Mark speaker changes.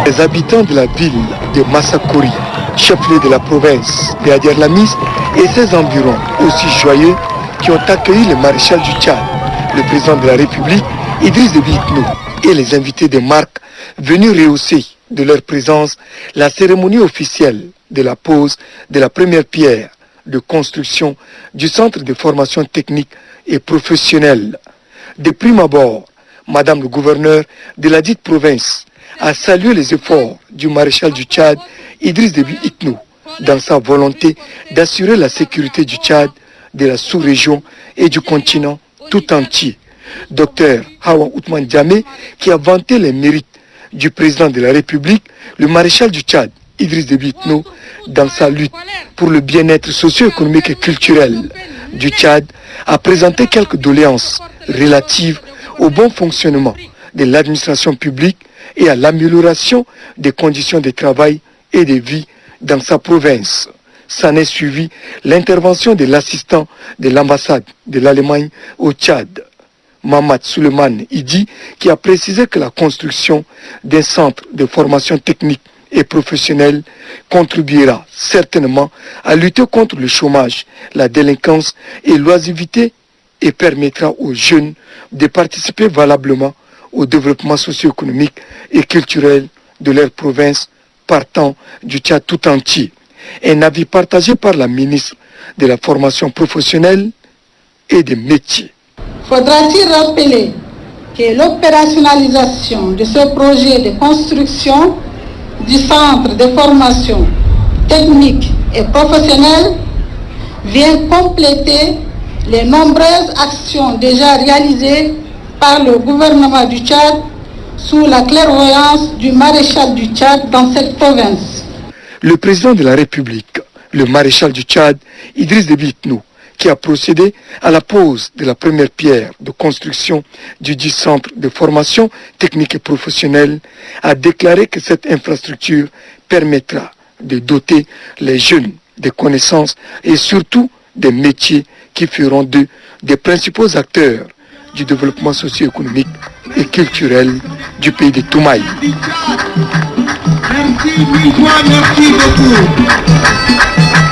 Speaker 1: Les habitants de la ville de Massakori, chef-lieu de la province de Adiarlamis et ses environs aussi joyeux qui ont accueilli le maréchal du Tchad, le président de la République, Idriss Déby Itno, et les invités de marque venus rehausser de leur présence la cérémonie officielle de la pose de la première pierre de construction du centre de formation technique et professionnelle. De prime abord, Madame le gouverneur de la dite province a salué les efforts du maréchal du Tchad, Idriss Déby Itno, dans sa volonté d'assurer la sécurité du Tchad, de la sous-région et du continent tout entier. Docteur Hawa Ousmane Diamé, qui a vanté les mérites du président de la République, le maréchal du Tchad, Idriss Déby Itno, dans sa lutte pour le bien-être socio-économique et culturel du Tchad, a présenté quelques doléances relatives au bon fonctionnement de l'administration publique et à l'amélioration des conditions de travail et de vie dans sa province. S'en est suivi l'intervention de l'assistant de l'ambassade de l'Allemagne au Tchad, Mamad Suleiman Idi, qui a précisé que la construction d'un centre de formation technique et professionnelle contribuera certainement à lutter contre le chômage, la délinquance et l'oisiveté et permettra aux jeunes de participer valablement au développement socio-économique et culturel de leur province partant du Tchad tout entier. Un avis partagé par la ministre de la formation professionnelle et des métiers.
Speaker 2: Faudra-t-il rappeler que l'opérationnalisation de ce projet de construction du centre de formation technique et professionnelle vient compléter les nombreuses actions déjà réalisées par le gouvernement du Tchad sous la clairvoyance du maréchal du Tchad dans cette province.
Speaker 1: Le président de la République, le maréchal du Tchad, Idriss Déby Itno, qui a procédé à la pose de la première pierre de construction du dit centre de formation technique et professionnelle, a déclaré que cette infrastructure permettra de doter les jeunes de connaissances et surtout des métiers qui feront d'eux des principaux acteurs du développement socio-économique et culturel du pays de Toumaï.
Speaker 3: Merci beaucoup.